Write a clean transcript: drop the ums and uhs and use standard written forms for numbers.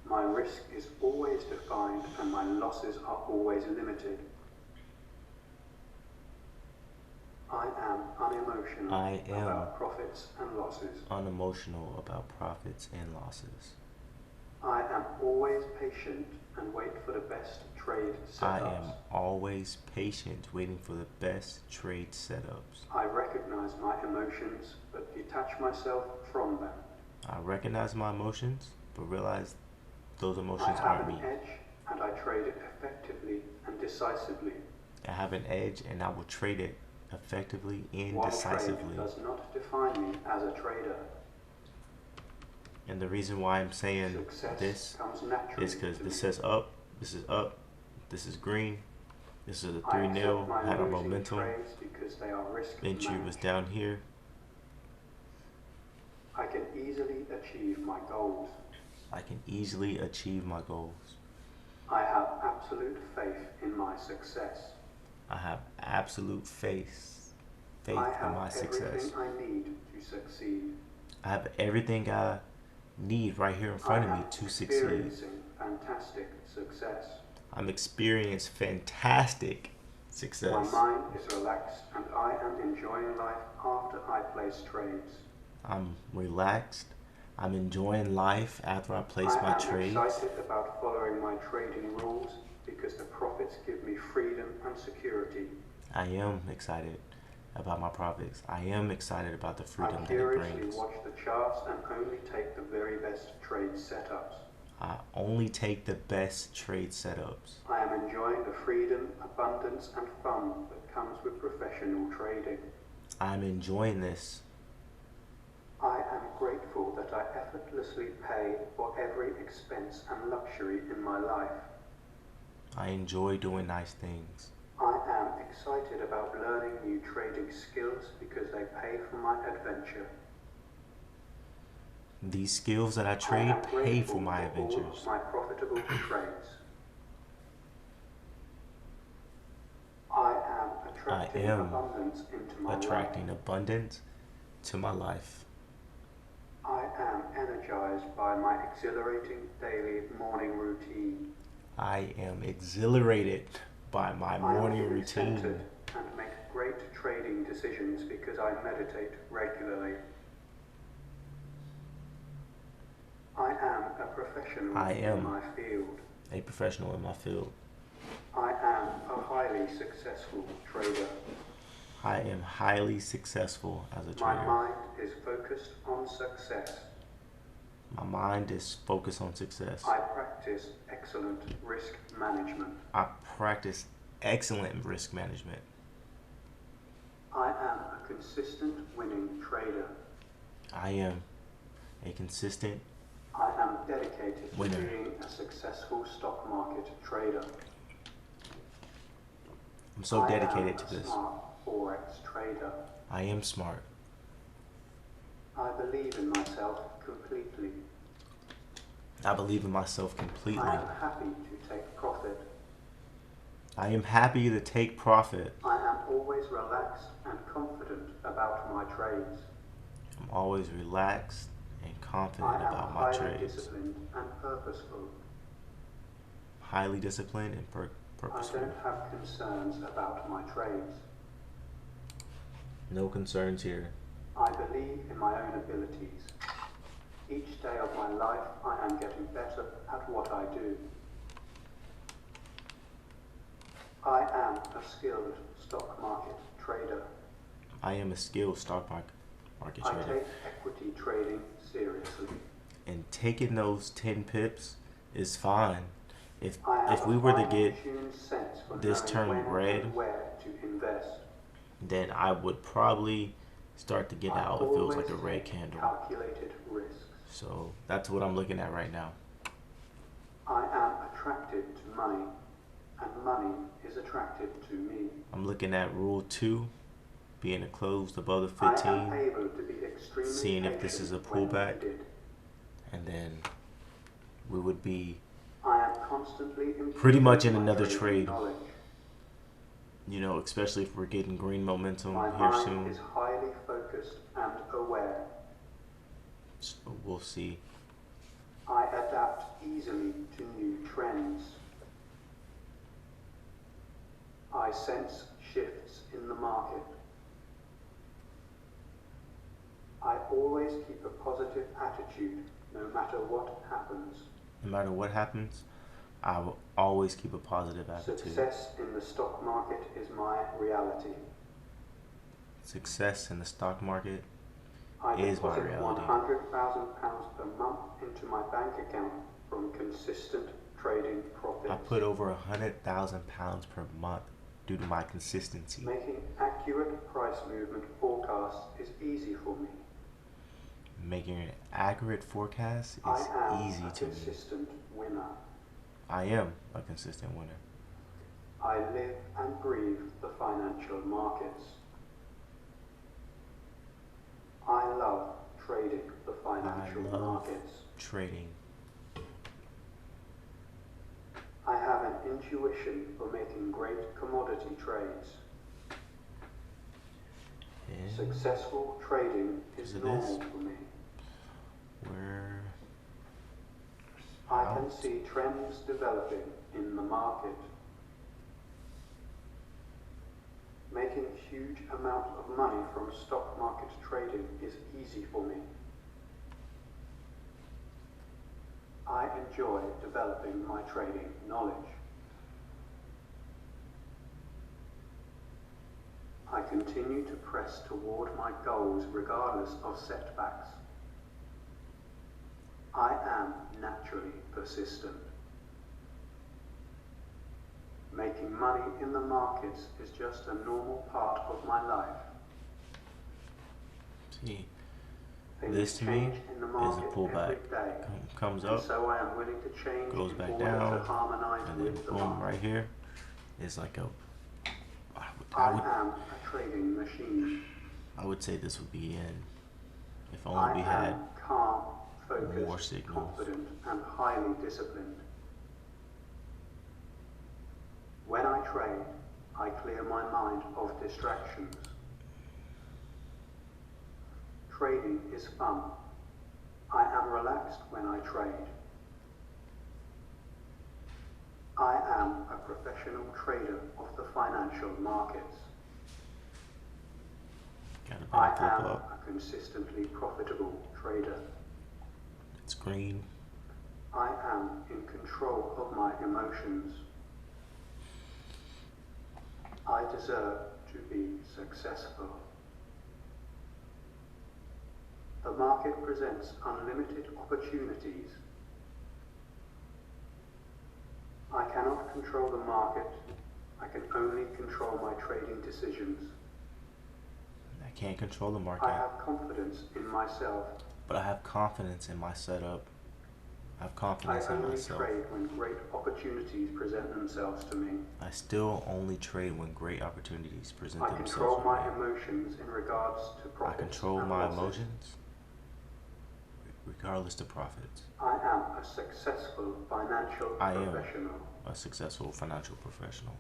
My risk is always defined and my losses are always limited. I am unemotional I am about profits and losses. unemotional about profits and losses. I am always patient and wait for the best trade I setups. am always patient, waiting for the best trade setups. I recognize my emotions, but detach myself from them. I recognize my emotions, but realize those I emotions have aren't an me. edge and I trade it effectively and decisively. I have an edge and I will trade it effectively and One decisively. trade does not define me as a trader. And the reason why I'm saying Success this comes naturally is because to this me. says up, this is up, this is green, this is a I 3 accept 0 my had our losing momentum. trades because they are risk Entry was managed. down here. I can easily achieve my goals. I can easily achieve my goals. I have absolute faith in my success. I have absolute faith I in have my success. everything I need to succeed. I have everything I need right here in I front of me am to succeed. experiencing fantastic success. I'm experiencing fantastic My success. mind is relaxed and I am enjoying life after I place trades. I'm relaxed. I'm enjoying life after I place I my am trades. excited about following my trading rules because the profits give me freedom and security. I am excited about my profits. I am excited about the I freedom that it curiously brings. watch the charts and only take the very best trade setups. I only take the best trade setups. I am enjoying the freedom, abundance and fun that comes with professional trading. I'm enjoying this. I am grateful that I effortlessly pay for every expense and luxury in my life. I enjoy doing nice things. I am excited about learning new trading skills because they pay for my adventure. These skills that I I trade am pay grateful for my all adventures. of my profitable trades. I am I attracting am abundance into my attracting life. abundance to my life. I am energized by my exhilarating daily morning routine. I am exhilarated by my I am morning feeling routine. centered and make great trading decisions because I meditate regularly. I am a professional I am in my field. a professional in my field. I am a highly successful trader. I am highly successful as a My trader. mind is focused on success. My mind is focused on success. I practice excellent risk management. I practice excellent risk management. I am a consistent winning trader. I am a consistent I am dedicated to winner. being a successful stock market trader. I'm so dedicated to I am a this. smart Forex trader. I am smart. I believe in myself completely. I believe in myself completely. I am happy to take profit. I am happy to take profit. I am always relaxed and confident about my trades. I'm always relaxed and I confident am about my highly trades. disciplined and purposeful. Highly disciplined and I purposeful. don't have concerns about my trades. No concerns here. I believe in my own abilities. Each day of my life, I am getting better at what I do. I am a skilled stock market trader. I am a skilled stock market I trader. take equity trading seriously. And taking those 10 pips is fine. If I have if we a were to finely get tuned sense for this knowing turn when red, and where to invest. then I would probably start to get I out if it was like always a red take candle. calculated risks. So that's what I'm looking at right now. I am attracted to money, and money is attracted to me. I'm looking at rule 2, being closed above the I am 15, able to be extremely seeing if this is a patient when pullback, needed. and then we would be I am constantly pretty much in improving my another trading trade. knowledge. You know, especially if we're getting green momentum My here mind soon. is highly focused and aware. So we'll see. I adapt easily sense shifts in the market. I always keep a positive attitude no matter what happens. No matter what happens, I will always keep a positive attitude. Success in the stock market is my reality. Success in the stock market I is my deposit reality. £100,000 per month into my bank account from consistent trading profits. I put over £100,000 per month due to my consistency. Making accurate price movement forecasts is easy for me. Making an accurate forecast I is am easy a to me. consistent winner. I am a consistent winner. I live and breathe the financial markets. I love trading the financial markets. Trading. I have an intuition for making great commodity trades. And Successful trading is normal for me. where I can see trends developing in the market. Making a huge amount of money from stock market trading is easy for me. I enjoy developing my trading knowledge. I continue to press toward my goals regardless of setbacks. I am naturally persistent. Making money in the markets is just a normal part of my life. see, Things this to me change in the is a market pullback. every day, Comes and up, so I am willing to change goes in back order down, to harmonize and then with the boom, market. right here is like a. I am a trading machine. I would say this would be in if I only we had am calm, more focused, signals. confident, and highly disciplined. When I trade, I clear my mind of distractions. Trading is fun. I am relaxed when I trade. I am a professional trader of the financial markets. Got a I bad flip am up. a consistently profitable trader. It's green. I am in control of my emotions. I deserve to be successful. The market presents unlimited opportunities. I cannot control the market. I can only control my trading decisions. I can't control the market, I have confidence in myself. but I have confidence in my setup. I have I confidence in only myself. trade when great opportunities present themselves to me. I still only trade when great opportunities present I themselves control to my me. emotions in regards to I profits control and my losses. emotions regardless to profits. I am a successful financial I am professional. a successful financial professional.